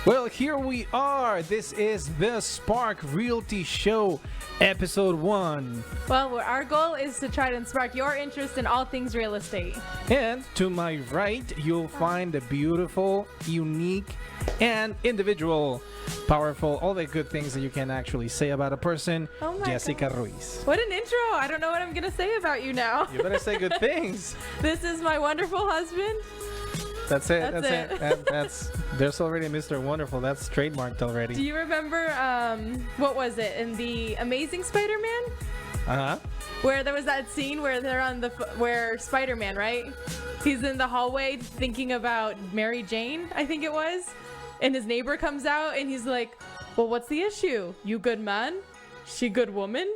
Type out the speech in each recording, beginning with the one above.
Well, here we are. This is the Spark Realty Show, episode 1. Well, our goal is to try to spark your interest in all things real estate. And to my right, you'll find the beautiful, unique, and individual, powerful, all the good things that you can actually say about a person, Oh my Jessica God. Ruiz. What an intro. I don't know what I'm going to say about you now. You better say good things. This is my wonderful husband. That's it. That's it. That's there's already Mr. Wonderful. That's trademarked already. Do you remember, what was it, in The Amazing Spider-Man? Uh-huh. Where there was that scene where they're on where Spider-Man, right? He's in the hallway thinking about Mary Jane, I think it was. And his neighbor comes out and he's like, well, what's the issue? You good man? She good woman?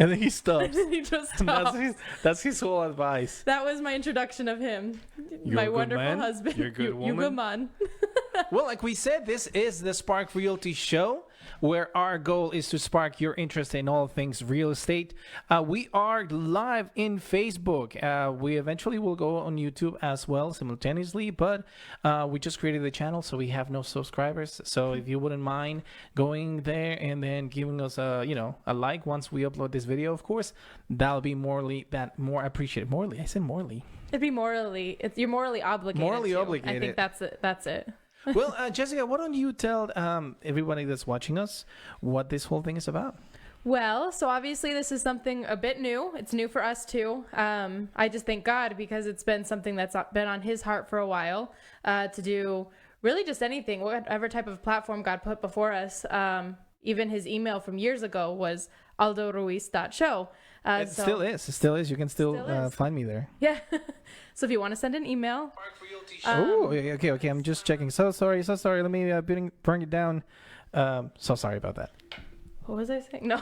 And then he stops. He just stops. That's his whole advice. That was my introduction of him. You're my a good wonderful man. husband. You're a good You good woman. man. Well, like we said, this is the Spark Realty Show, where our goal is to spark your interest in all things real estate. We are live in Facebook. We eventually will go on YouTube as well simultaneously, but we just created the channel, so we have no subscribers. So if you wouldn't mind going there and then giving us a like once we upload this video, of course, that'll be more appreciated. Morally, I said morally. It'd be you're morally obligated. Morally to. obligated. I think that's it. Well, Jessica, why don't you tell everybody that's watching us what this whole thing is about? Well, so obviously this is something a bit new. It's new for us too. I just thank God because it's been something that's been on his heart for a while to do really just anything, whatever type of platform God put before us. Even his email from years ago was aldoruiz.show. It still is. You can still find me there. Yeah. So if you want to send an email. Okay. I'm just checking. So sorry. Let me bring it down. So sorry about that. What was I saying? No.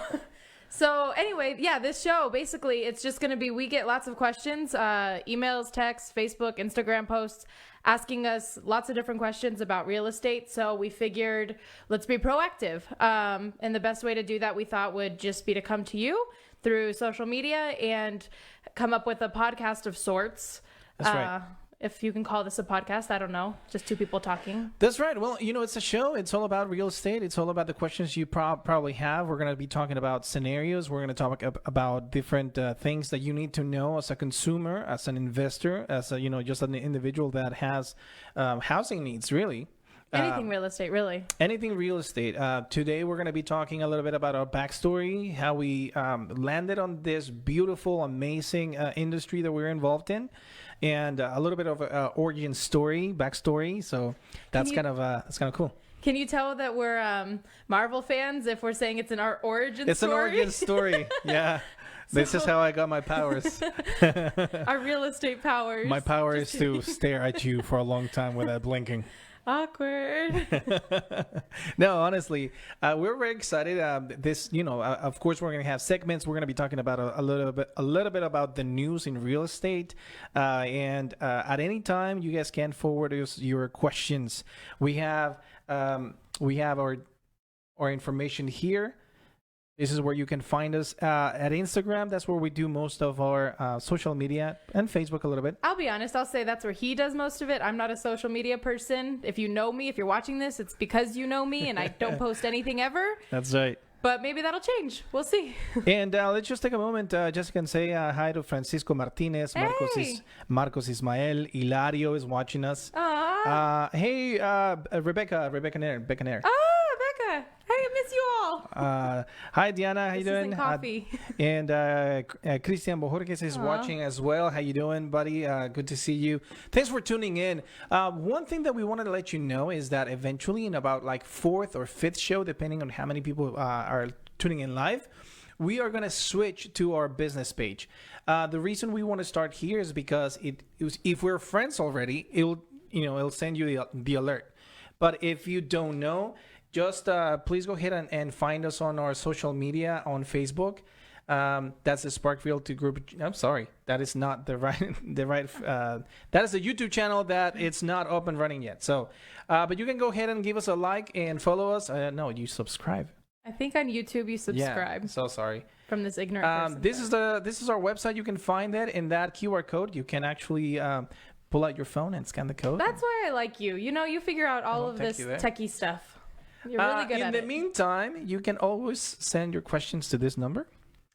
So anyway, yeah, this show, basically, it's just going to be, we get lots of questions, emails, texts, Facebook, Instagram posts, asking us lots of different questions about real estate. So we figured, let's be proactive. And the best way to do that, we thought, would just be to come to you through social media and come up with a podcast of sorts. That's right. If you can call this a podcast, I don't know. Just two people talking. That's right. Well, it's a show. It's all about real estate. It's all about the questions you probably have. We're going to be talking about scenarios. We're going to talk about different things that you need to know as a consumer, as an investor, as a, just an individual that has housing needs, really. Anything real estate, really. Anything real estate. Today, we're going to be talking a little bit about our backstory, how we landed on this beautiful, amazing industry that we're involved in, and a little bit of origin story, backstory. So that's kind of cool. Can you tell that we're Marvel fans if we're saying it's an origin story? It's an origin story. Yeah. This is how I got my powers. Our real estate powers. My power is to stare at you for a long time without blinking. Awkward. No, honestly, we're very excited. Of course, we're going to have segments. We're going to be talking about a little bit about the news in real estate. And at any time, you guys can forward us your questions. We have our information here. This is where you can find us at Instagram. That's where we do most of our social media, and Facebook a little bit. I'll be honest. I'll say that's where he does most of it. I'm not a social media person. If you know me, if you're watching this, it's because you know me, and I don't post anything ever. That's right. But maybe that'll change. We'll see. And let's just take a moment, Jessica, and say hi to Francisco Martinez, Hey. Marcos Ismael, Hilario is watching us. Hey, Rebecca Nair. Oh, Becca. Hey, I miss you all. Hi, Diana. How you doing? Coffee. And Christian Bojorges is watching as well. How you doing, buddy? Good to see you. Thanks for tuning in. One thing that we wanted to let you know is that eventually in about like 4th or 5th show, depending on how many people are tuning in live, we are going to switch to our business page. The reason we want to start here is because if we're friends already, it'll send you the alert. But if you don't know, just please go ahead and find us on our social media on Facebook. That's the Spark Realty Group. I'm sorry, that is not the right. That is a YouTube channel that it's not up and running yet. So, but you can go ahead and give us a like and follow us. No, you subscribe. I think on YouTube you subscribe. Yeah, so sorry. From this ignorant person. This is our website. You can find that in that QR code. You can actually pull out your phone and scan the code. That's why I like you. You know, you figure out all of this techie stuff. You're really good at it. In the meantime, you can always send your questions to this number.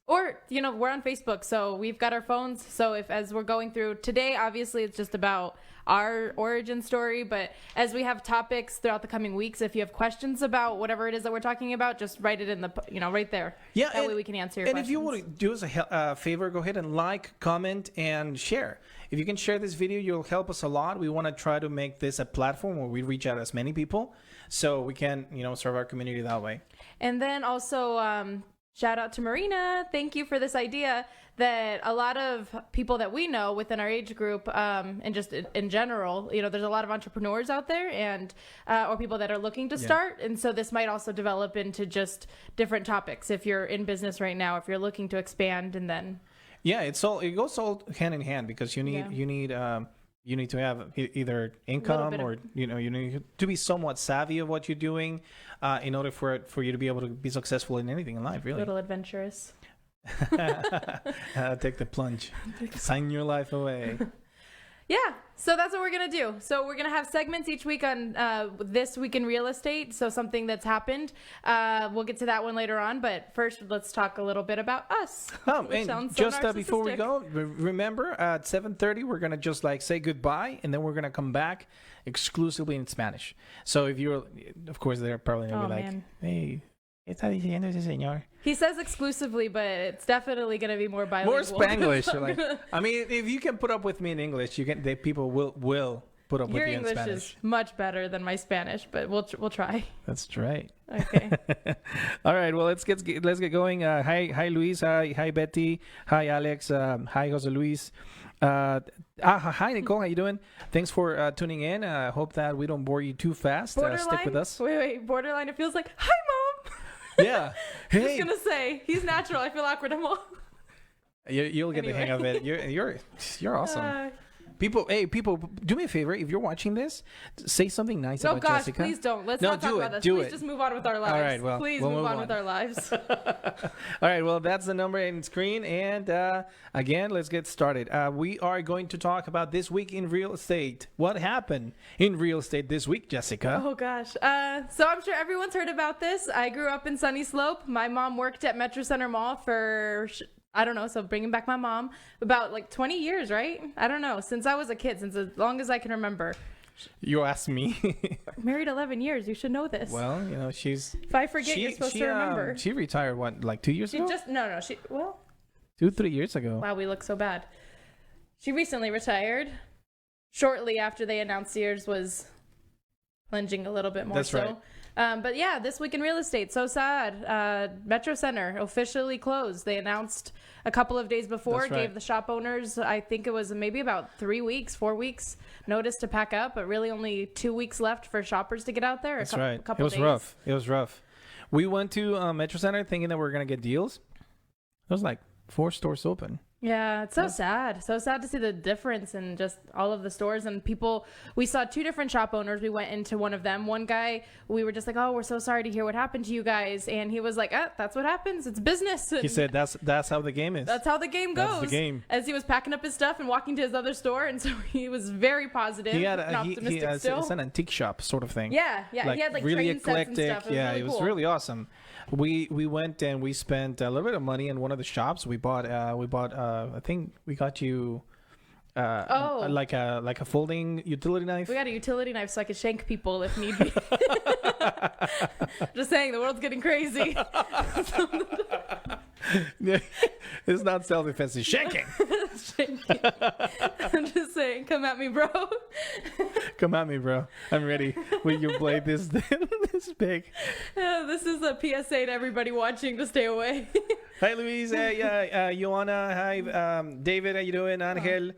Or, you know, we're on Facebook, so we've got our phones. So if, as we're going through today, obviously it's just about our origin story. But as we have topics throughout the coming weeks, if you have questions about whatever it is that we're talking about, just write it in the, right there. Yeah. That way we can answer your questions. And if you want to do us a favor, go ahead and like, comment, and share. If you can share this video, you'll help us a lot. We want to try to make this a platform where we reach out as many people so we can, serve our community that way. And then also, shout out to Marina. Thank you for this idea that a lot of people that we know within our age group and just in general, there's a lot of entrepreneurs out there and or people that are looking to start. And so this might also develop into just different topics. If you're in business right now, if you're looking to expand and then. Yeah, it goes all hand in hand because you need to have either income or you need to be somewhat savvy of what you're doing in order for you to be able to be successful in anything in life. Really, a little adventurous. Take the plunge, sign your life away. Yeah, so that's what we're going to do. So we're going to have segments each week on This Week in Real Estate, so something that's happened. We'll get to that one later on, but first let's talk a little bit about us. And just before we go, remember at 7:30 we're going to just say goodbye, and then we're going to come back exclusively in Spanish. So if you're, of course, they're probably going to be like, hey, ¿qué está diciendo ese señor? He says exclusively, but it's definitely going to be more bilingual. More Spanglish. I mean, if you can put up with me in English, people will put up with you in Spanish. Your English is much better than my Spanish, but we'll try. That's right. Okay. All right. Well, let's get going. Hi Luis. Hi Betty. Hi Alex. Hi Jose Luis. Hi Nicole. How you doing? Thanks for tuning in. I hope that we don't bore you too fast. Stick with us. Wait. Borderline. It feels like, hi Mom. Yeah. Hey. I was gonna say he's natural. I feel awkward. I'm all. You'll get the hang of it. You're awesome. People, do me a favor. If you're watching this, say something nice about Jessica. Please don't. Let's not talk about this. Please just move on with our lives. All right, well, please move on with our lives. All right, well, that's the number in screen. And again, let's get started. We are going to talk about This Week in Real Estate. What happened in real estate this week, Jessica? Oh, gosh. So I'm sure everyone's heard about this. I grew up in Sunny Slope. My mom worked at Metro Center Mall for... I don't know, so bringing back my mom, about 20 years, right? I don't know, since I was a kid, since as long as I can remember. You asked me. Married 11 years, you should know this. Well, she's... If I forget, you're supposed to remember. She retired, 2 years ago? No, 2-3 years ago. Wow, we look so bad. She recently retired, shortly after they announced Sears was plunging a little bit more. That's right. But yeah, This Week in Real Estate, so sad. Metro Center officially closed. They announced a couple of days before, gave the shop owners, I think it was maybe about 4 weeks notice to pack up, but really only 2 weeks left for shoppers to get out there. That's right. It was rough. It was rough. We went to Metro Center thinking that we were going to get deals. It was 4 stores open. Yeah, it's so sad. So sad to see the difference in just all of the stores and people. We saw 2 different shop owners. We went into one of them. One guy, we were just like, oh, we're so sorry to hear what happened to you guys. And he was like, that's what happens. It's business. And he said, that's how the game is. That's how the game goes. That's the game. As he was packing up his stuff and walking to his other store. And so he was very positive. He had it's an antique shop sort of thing. Yeah. He had really train eclectic. Sets and stuff. It was really awesome. We went and we spent a little bit of money in one of the shops. We bought I think we got you like a folding utility knife. We got a utility knife so I could shank people if need be. Just saying, the world's getting crazy. It's not self-defense, it's shanking. I'm just saying, come at me, bro. Come at me, bro. I'm ready. Will you blade this big? This is a PSA to everybody watching to stay away. Hi, Luis. Joanna. Hi, David. How you doing? Angel.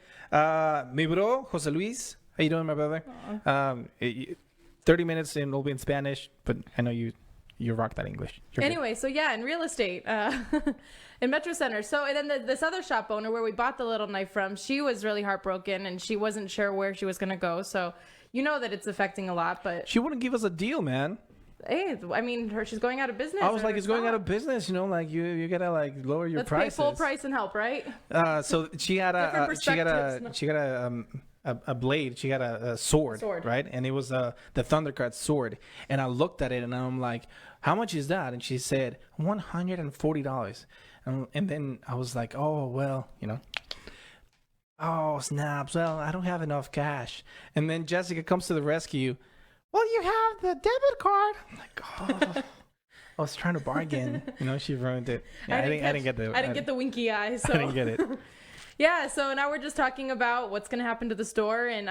Mi bro, Jose Luis. How you doing, my brother? 30 minutes and it'll be in Spanish, but I know you rock that English. Anyway, so yeah, in real estate, in Metro Center. So, and then this other shop owner where we bought the little knife from, she was really heartbroken and she wasn't sure where she was going to go. So, you know that it's affecting a lot, but... She wouldn't give us a deal, man. hey, I mean, she's going out of business. I was like, it's going out of business, like you gotta like lower your Let's prices. pay full price and help, right? So she had a blade. She got a sword, right? And it was the Thundercat sword. And I looked at it and I'm like, how much is that? And she said $140. And then I was like, oh well, oh snaps. Well, I don't have enough cash. And then Jessica comes to the rescue. Well, you have the debit card. I'm like, oh. I was trying to bargain. She ruined it. Yeah, I didn't get the winky eye. So. I didn't get it. Yeah, so now we're just talking about what's going to happen to the store. And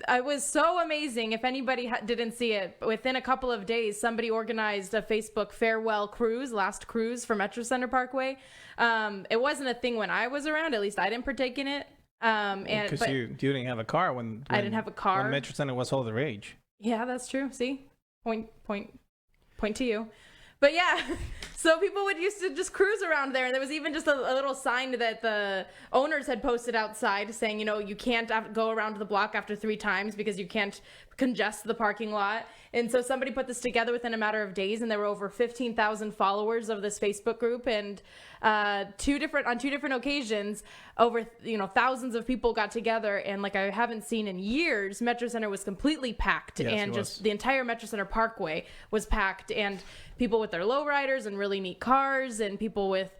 it was so amazing. If anybody didn't see it, within a couple of days, somebody organized a Facebook farewell cruise, last cruise for Metro Center Parkway. It wasn't a thing when I was around. At least I didn't partake in it. Because you didn't have a car when I didn't have a car. When Metro Center was all the rage. Yeah, that's true. See? Point to you. But yeah, so people would used to just cruise around there. And there was even just a little sign that the owners had posted outside saying, you can't go around the block after 3 times because you can't congest the parking lot. And so somebody put this together within a matter of days, and there were over 15,000 followers of this Facebook group. And on two different occasions, over thousands of people got together, and like I haven't seen in years, Metro Center was completely packed, yes, and just the entire Metro Center Parkway was packed, and people with their lowriders and really neat cars, and people with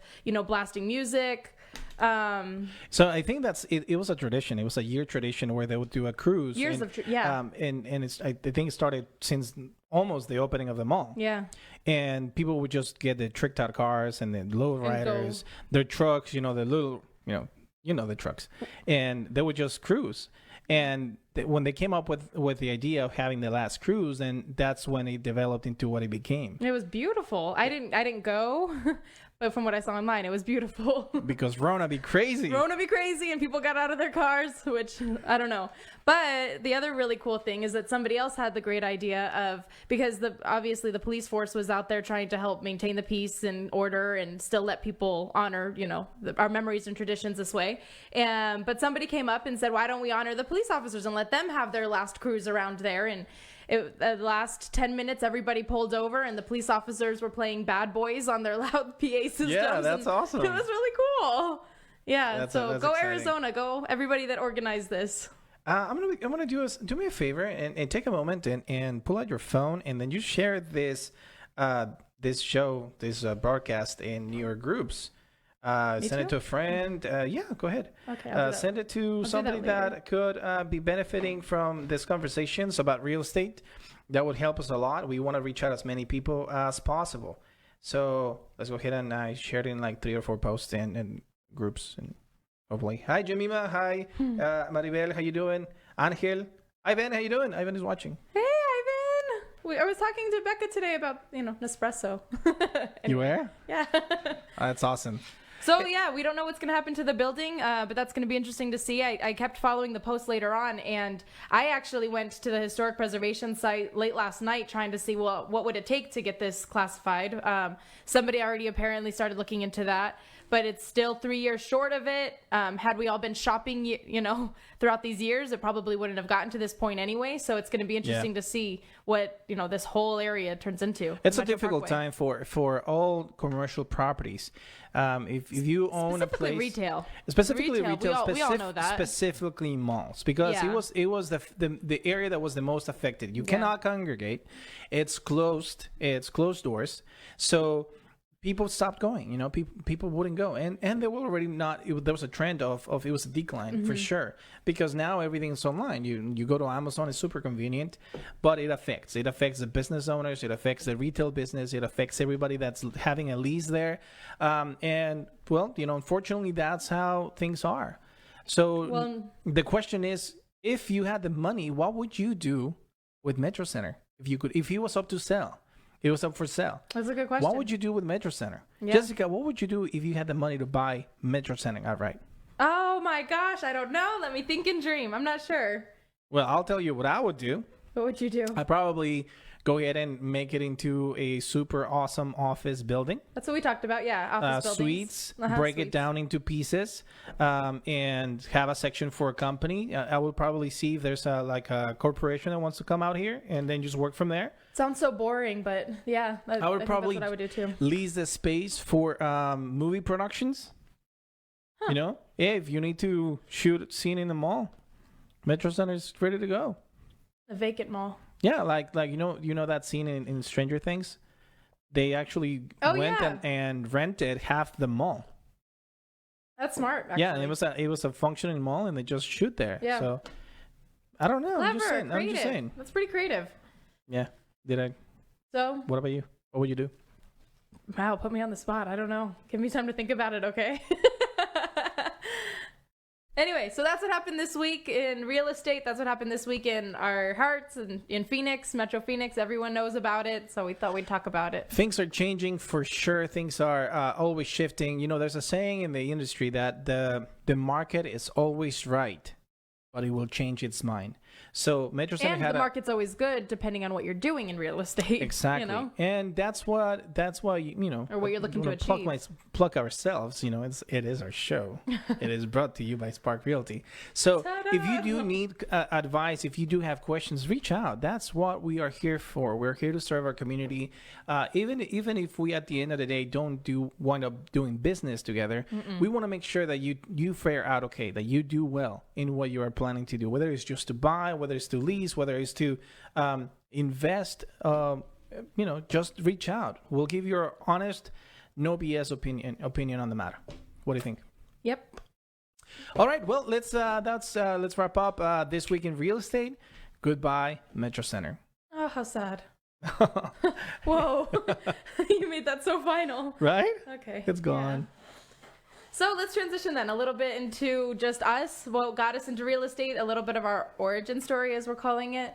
blasting music. So I think it was a tradition. It was a year tradition where they would do a cruise. And I think it started since almost the opening of the mall. Yeah. And people would just get the tricked out cars and the low riders, their trucks, the little, the trucks, and they would just cruise. And when they came up with the idea of having the last cruise, then that's when it developed into what it became. It was beautiful. I didn't go, but from what I saw online, it was beautiful. Because Rona be crazy. And people got out of their cars, which I don't know. But the other really cool thing is that somebody else had the great idea of, because obviously the police force was out there trying to help maintain the peace and order and still let people honor, our memories and traditions this way. But somebody came up and said, why don't we honor the police officers and let them have their last cruise around there? And the last 10 minutes, everybody pulled over, and the police officers were playing Bad Boys on their loud PA systems. Yeah, that's awesome. It was really cool. Yeah, that's go exciting. Arizona, go everybody that organized this. I'm gonna do me a favor and take a moment and pull out your phone, and then you share this broadcast in your groups. Send it to a friend. Yeah, go ahead. Okay. Send it to somebody that could be benefiting from these conversations about real estate. That would help us a lot. We want to reach out as many people as possible. So let's go ahead and share it in like 3 or 4 posts and groups, and hopefully. Hi, Jemima. Hi, Maribel. How you doing? Angel. Ivan, how you doing? Ivan is watching. Hey, Ivan. I was talking to Becca today about Nespresso. Anyway. You were? Yeah. That's awesome. So yeah, we don't know what's going to happen to the building, but that's going to be interesting to see. I kept following the post later on, and I actually went to the historic preservation site late last night trying to see what would it take to get this classified. Somebody already apparently started looking into that, but it's still 3 years short of it. Had we all been shopping, throughout these years, it probably wouldn't have gotten to this point anyway. So it's going to be interesting to see what, this whole area turns into. It's a difficult time for all commercial properties. If you own a place, specifically retail, we all know that. Specifically malls, because it was the area that was the most affected. You cannot congregate. It's closed. It's closed doors. So people stopped going. People wouldn't go, and they were already not. There was a trend of it was a decline for sure, because now everything's online. You go to Amazon, it's super convenient, but it affects the business owners, it affects the retail business, it affects everybody that's having a lease there, and well, unfortunately, that's how things are. So the question is, if you had the money, what would you do with Metro Center if it was up to sell? It was up for sale. That's a good question. What would you do with Metro Center? Yeah. Jessica, what would you do if you had the money to buy Metro Center outright? Oh my gosh, I don't know. Let me think and dream. I'm not sure. Well, I'll tell you what I would do. What would you do? I'd probably go ahead and make it into a super awesome office building. That's what we talked about, yeah. Office buildings. Suites, break it down into pieces, and have a section for a company. I would probably see if there's a corporation that wants to come out here, and then just work from there. Sounds so boring, but yeah, I would think probably that's what I would do too. lease the space for movie productions. You know, yeah, if you need to shoot a scene in the mall, Metro Center is ready to go. A vacant mall. Yeah, like you know that scene in Stranger Things, they actually went and rented half the mall. That's smart. Actually. Yeah, and it was a functioning mall, and they just shoot there. Yeah. So I don't know. Clever, I'm just saying. creative. I'm just saying. That's pretty creative. Yeah. Did I? So. What about you? What would you do? Wow, put me on the spot. I don't know. Give me time to think about it, okay? Anyway, so that's what happened this week in real estate. That's what happened this week in our hearts and in Phoenix, Metro Phoenix. Everyone knows about it, so we thought we'd talk about it. Things are changing for sure. Things are always shifting. You know, there's a saying in the industry that the market is always right, but it will change its mind. So Metro Center and the market's always good depending on what you're doing in real estate. Exactly. You know? And that's why you know, or what you're looking to achieve. Pluck ourselves, you know, it is our show. It is brought to you by Spark Realty. So Ta-da! if you do need advice, if you do have questions, reach out. That's what we are here for. We're here to serve our community. Even if we at the end of the day don't wind up doing business together, we want to make sure that you fare out okay, that you do well in what you are planning to do, whether it's just to buy, whether it's to lease, whether it's to invest. You know, just reach out. We'll give you our honest, no BS opinion on the matter. What do you think? Yep. All right. Well, let's wrap up this week in real estate. Goodbye, Metro Center. Oh, how sad. Whoa. You made that so final. Right? Okay. It's gone. Yeah. So let's transition then a little bit into just us, what got us into real estate, a little bit of our origin story, as we're calling it.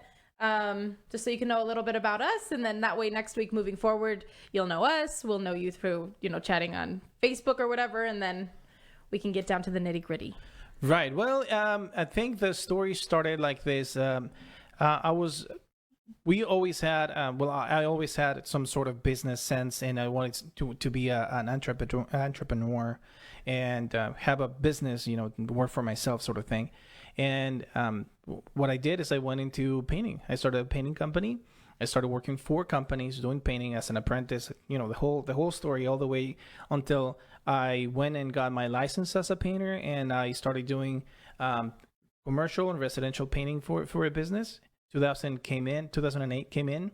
Just so you can know a little bit about us, and then that way next week moving forward, you'll know us. We'll know you through, you know, chatting on Facebook or whatever, and then we can get down to the nitty gritty. Right. Well, I think the story started like this. We always had, I always had some sort of business sense, and I wanted to be an entrepreneur and have a business, you know, work for myself sort of thing. And what I did is I went into painting. I started a painting company. I started working for companies doing painting as an apprentice, you know, the whole story all the way until I went and got my license as a painter, and I started doing commercial and residential painting for a business. 2008 came in,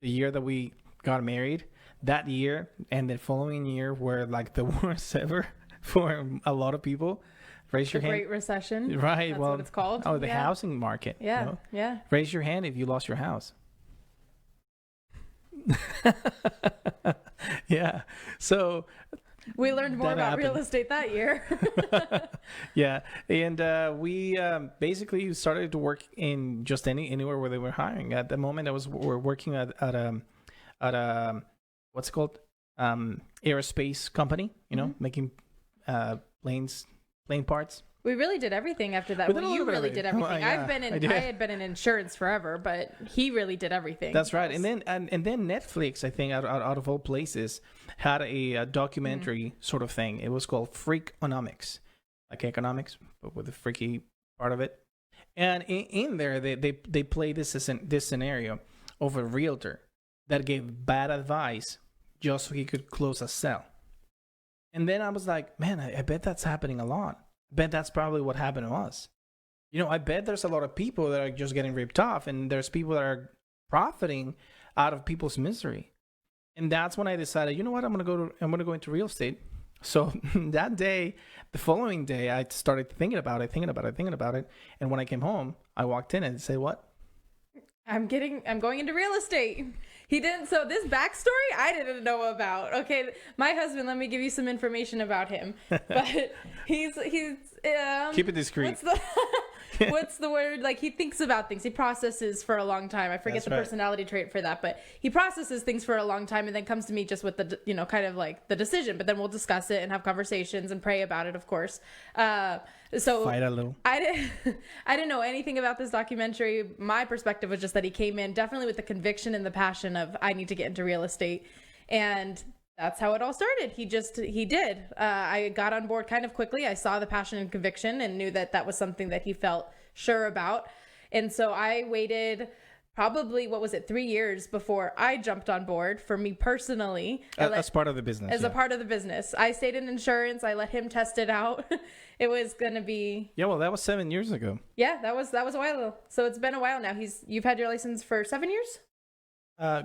the year that we got married. That year and the following year were like the worst ever for a lot of people. Raise your hand. Great Recession. Right. That's well, what it's called. Oh, the housing market. Yeah. You know? Yeah. Raise your hand if you lost your house. Yeah. So we learned more about happened. real estate that year. Yeah. And we basically started to work in just anywhere where they were hiring. At the moment, we're working at a what's it called? Aerospace company, you know, making plane parts. We really did everything after that. Well, you really did everything. Well, yeah, I had been in insurance forever, but he really did everything. That's right. And then Netflix, I think, out of all places, had a documentary sort of thing. It was called Freakonomics, like economics, but with the freaky part of it. And in there, they play this scenario of a realtor that gave bad advice just so he could close a sale. And then I was like, man, I bet that's happening a lot. I bet that's probably what happened to us. You know, I bet there's a lot of people that are just getting ripped off, and there's people that are profiting out of people's misery. And that's when I decided, you know what, I'm gonna go into real estate. So that day, the following day, I started thinking about it. And when I came home, I walked in and said, what? I'm going into real estate. He didn't. So this backstory I didn't know about. Okay, my husband. Let me give you some information about him. But he's keep it discreet. What's the word? Like, he thinks about things. He processes for a long time. I forget the personality trait for that, but he processes things for a long time and then comes to me just with the, you know, kind of like the decision. But then we'll discuss it and have conversations and pray about it, of course. So fight a little. I didn't know anything about this documentary. My perspective was just that he came in definitely with the conviction and the passion of, I need to get into real estate. And that's how it all started. He did. I got on board kind of quickly. I saw the passion and conviction and knew that was something that he felt sure about. And so I waited probably, what was it, 3 years before I jumped on board. For me personally, As part of the business. as a part of the business, I stayed in insurance. I let him test it out. It was gonna be, Yeah, well, that was 7 years ago. yeah, that was a while ago. So it's been a while now. You've had your license for 7 years.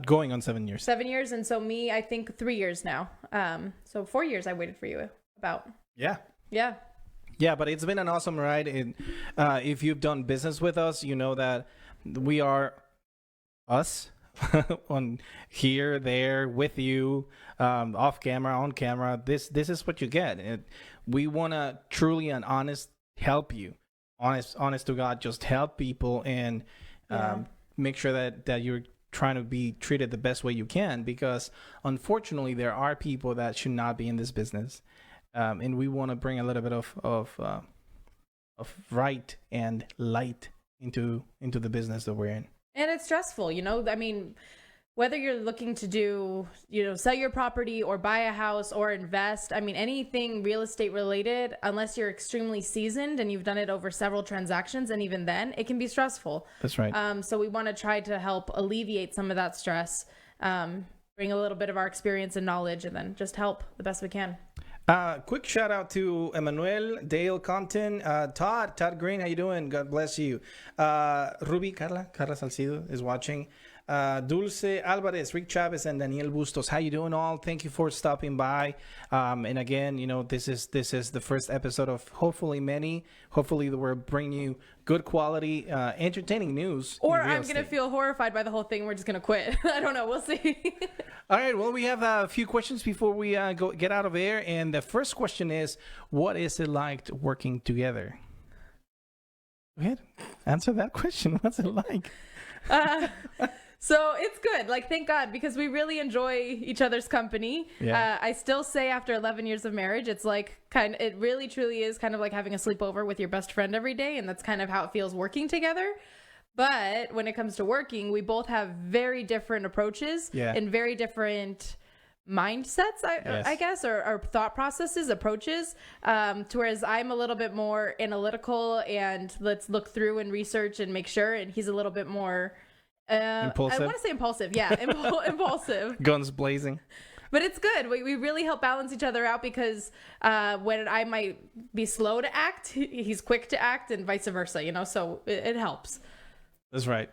Going on 7 years. 7 years, and so me, I think 3 years now. So 4 years I waited for you about. Yeah. Yeah. Yeah, but it's been an awesome ride. And if you've done business with us, you know that we are us on here, there, with you, off camera, on camera. This is what you get. We want to truly and honest help you. Honest to God, just help people and make sure that you're trying to be treated the best way you can, because unfortunately there are people that should not be in this business. And we want to bring a little bit of right and light into the business that we're in. And it's stressful, you know. I mean, whether you're looking to do, sell your property or buy a house or invest, I mean, anything real estate related, unless you're extremely seasoned and you've done it over several transactions, and even then, it can be stressful. That's right. So we want to try to help alleviate some of that stress, bring a little bit of our experience and knowledge, and then just help the best we can. Quick shout out to Emmanuel, Dale Compton, Todd Green, how you doing? God bless you. Ruby, Carla Salcido is watching. Dulce Alvarez, Rick Chavez, and Daniel Bustos, how you doing all? Thank you for stopping by. And again, this is the first episode of hopefully many. Hopefully we're bringing you good quality, entertaining news. Or I'm going to feel horrified by the whole thing. We're just going to quit. I don't know. We'll see. All right. Well, we have a few questions before we get out of air. And the first question is, what is it like working together? Go ahead. Answer that question. What's it like? So it's good. Like, thank God, because we really enjoy each other's company. Yeah. I still say after 11 years of marriage, it's like it really truly is kind of like having a sleepover with your best friend every day. And that's kind of how it feels working together. But when it comes to working, we both have very different approaches and very different mindsets, I guess, or thought processes, approaches, to whereas I'm a little bit more analytical and let's look through and research and make sure. And he's a little bit more impulsive. I want to say impulsive. Yeah. Impulsive. Guns blazing. But it's good. We really help balance each other out, because when I might be slow to act, he's quick to act, and vice versa, so it helps. That's right.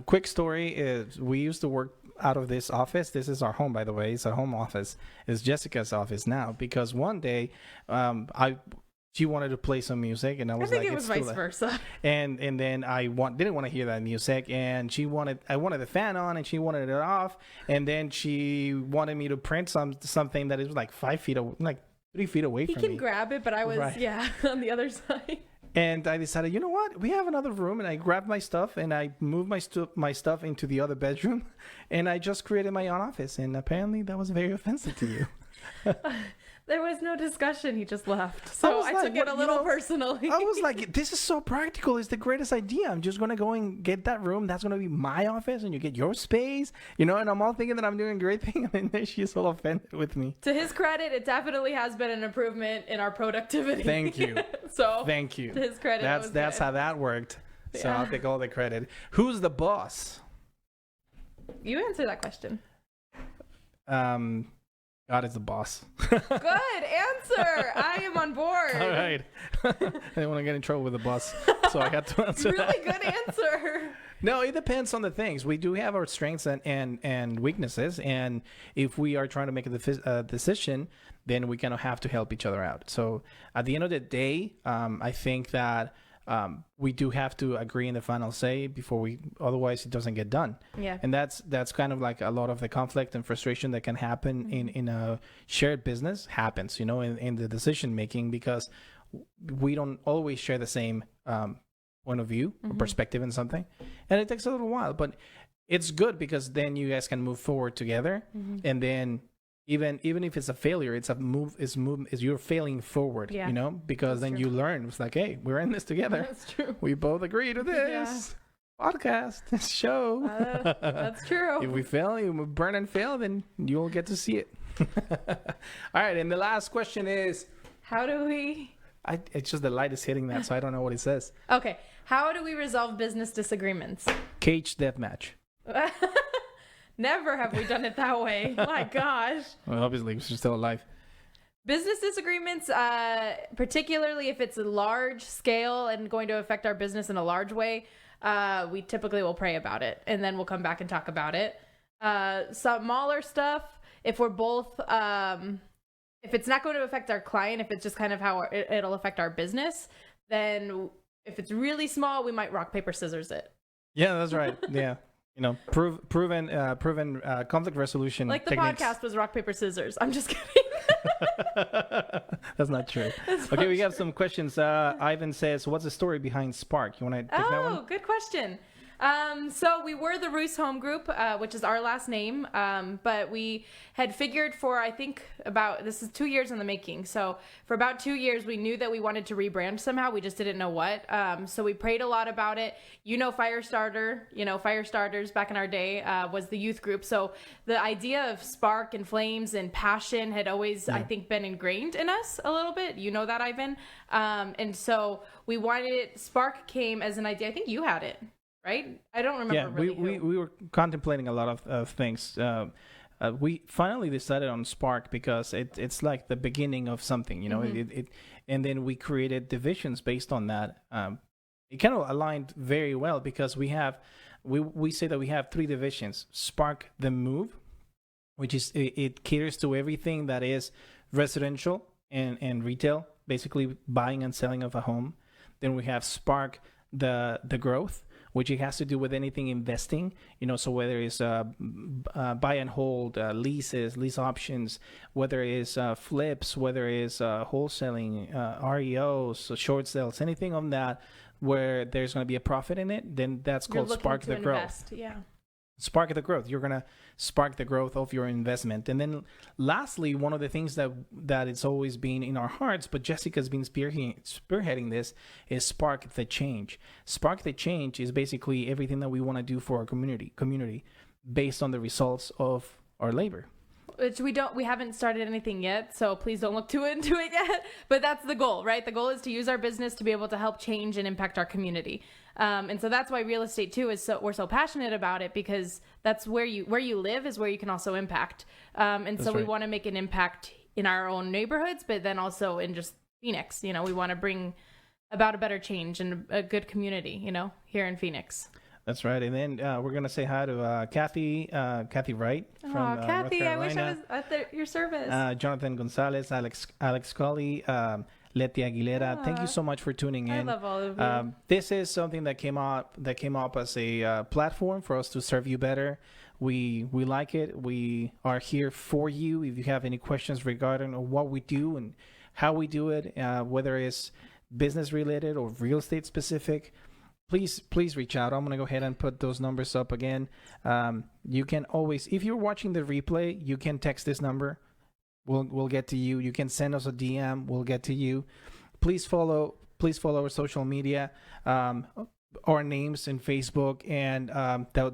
Quick story is we used to work out of this office. This is our home, by the way. It's a home office. It's Jessica's office now, because one day she wanted to play some music, and I was like, it was vice versa. And then I didn't want to hear that music, and I wanted the fan on, and she wanted it off, and then she wanted me to print something that is like 5 feet, like 3 feet away from me. He can grab it, but I was on the other side. And I decided, you know what? We have another room, and I grabbed my stuff and I moved my stuff into the other bedroom, and I just created my own office. And apparently, that was very offensive to you. There was no discussion. He just left. So I took it a little personally. I was like, this is so practical. It's the greatest idea. I'm just going to go and get that room. That's going to be my office, and you get your space, and I'm all thinking that I'm doing a great thing. And then she's all offended with me. To his credit, it definitely has been an improvement in our productivity. Thank you. Thank you. To his credit, that's how that worked. So I'll take all the credit. Who's the boss? You answer that question. God is the boss. Good answer. I am on board. All right. I didn't want to get in trouble with the boss, so I got to answer. Really good answer. No, it depends on the things. We do have our strengths and weaknesses, and if we are trying to make a decision, then we kind of have to help each other out. So at the end of the day, I think that we do have to agree in the final say otherwise it doesn't get done. Yeah. And that's kind of like a lot of the conflict and frustration that can happen in a shared business happens, in the decision making, because we don't always share the same point of view or perspective in something, and it takes a little while, but it's good because then you guys can move forward together, and then even if it's a failure, it's you're failing forward, because then you learn. It's like, hey, we're in this together. That's true. We both agree to this podcast, this show. That's true. If we fail, you burn and fail, then you'll get to see it. All right, and the last question is, how do we It's just the light is hitting that, so I don't know what it says. Okay. How do we resolve business disagreements? Cage deathmatch. Never have we done it that way. My gosh. Well, obviously, we're still alive. Business disagreements, particularly if it's a large scale and going to affect our business in a large way, we typically will pray about it, and then we'll come back and talk about it. Some smaller stuff, if we're both, if it's not going to affect our client, if it's just kind of how it'll affect our business, then if it's really small, we might rock, paper, scissors it. Yeah, that's right. Yeah. Proven conflict resolution Like the techniques. podcast was rock, paper, scissors. I'm just kidding. That's not true. Okay, we got some questions. Ivan says, what's the story behind Spark? You want to take that one? Oh, good question. So we were the Ruiz Home Group, which is our last name. But we had figured for, I think this is 2 years in the making. So for about 2 years, we knew that we wanted to rebrand somehow. We just didn't know what. So we prayed a lot about it. Firestarters back in our day, was the youth group. So the idea of spark and flames and passion had always, I think, been ingrained in us a little bit. You know that, Ivan. And so we wanted it. Spark came as an idea. I think you had it. Right? I don't remember. Yeah, really we were contemplating a lot of things. We finally decided on Spark because it's like the beginning of something, It and then we created divisions based on that. It kind of aligned very well because we say that we have 3 divisions: Spark the Move, which is it caters to everything that is residential and retail, basically buying and selling of a home. Then we have Spark the Growth, which it has to do with anything investing, so whether it's buy and hold, leases, lease options, whether it's flips, whether it's wholesaling, REOs, so short sales, anything on that where there's going to be a profit in it, then that's called Spark the Growth. Yeah. Spark the growth. You're going to spark the growth of your investment. And then lastly, one of the things that it's always been in our hearts, but Jessica's been spearheading this, is Spark the Change. Spark the Change is basically everything that we want to do for our community based on the results of our labor. Which we haven't started anything yet, so please don't look too into it yet. But that's the goal, right? The goal is to use our business to be able to help change and impact our community. And so that's why real estate too we're so passionate about it, because that's where you live is where you can also impact. And so we want to make an impact in our own neighborhoods, but then also in just Phoenix. We want to bring about a better change and a good community, here in Phoenix. That's right. And then we're going to say hi to Kathy Wright from Kathy, North Carolina. I wish I was at your service. Jonathan Gonzalez, Alex Colley, Letty Aguilera. Thank you so much for tuning in. I love all of you. This is something that came up as a platform for us to serve you better. We like it. We are here for you. If you have any questions regarding what we do and how we do it, whether it's business related or real estate specific, please reach out. I'm going to go ahead and put those numbers up again. You can always, if you're watching the replay, you can text this number. We'll get to you. You can send us a DM. We'll get to you. Please follow our social media, our names in Facebook, and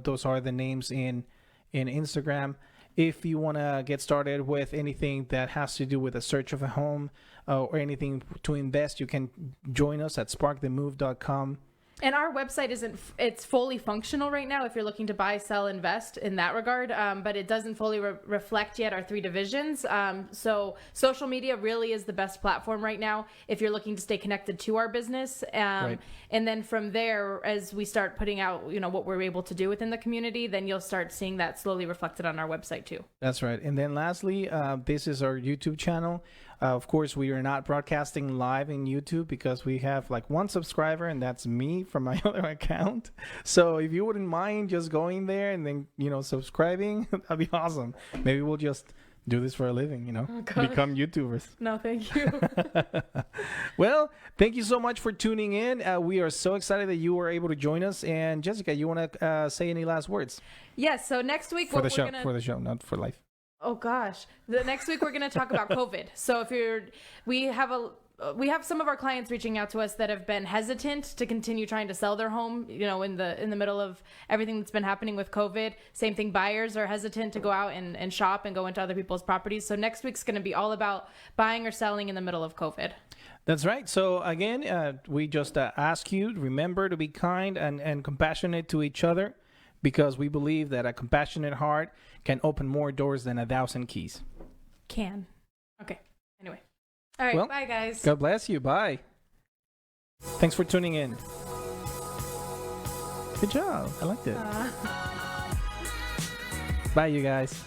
those are the names in Instagram. If you want to get started with anything that has to do with a search of a home or anything to invest, you can join us at sparkthemove.com. And our website it's fully functional right now if you're looking to buy, sell, invest in that regard. But it doesn't fully reflect yet our 3 divisions. So social media really is the best platform right now if you're looking to stay connected to our business. Right. And then from there, as we start putting out, what we're able to do within the community, then you'll start seeing that slowly reflected on our website too. That's right. And then lastly, this is our YouTube channel. Of course, we are not broadcasting live in YouTube because we have like 1 subscriber, and that's me from my other account. So if you wouldn't mind just going there and then, subscribing, that'd be awesome. Maybe we'll just do this for a living, become YouTubers. No, thank you. Well, thank you so much for tuning in. We are so excited that you were able to join us. And Jessica, you want to say any last words? Yes. So next week, for the show, not for life. Oh gosh. The next week we're going to talk about COVID. So we have some of our clients reaching out to us that have been hesitant to continue trying to sell their home, in the middle of everything that's been happening with COVID. Same thing, buyers are hesitant to go out and shop and go into other people's properties. So next week's going to be all about buying or selling in the middle of COVID. That's right. So again, we just ask you, remember to be kind and compassionate to each other, because we believe that a compassionate heart can open more doors than 1,000 keys. Can. Okay. Anyway. All right. Well, bye, guys. God bless you. Bye. Thanks for tuning in. Good job. I liked it. Bye, you guys.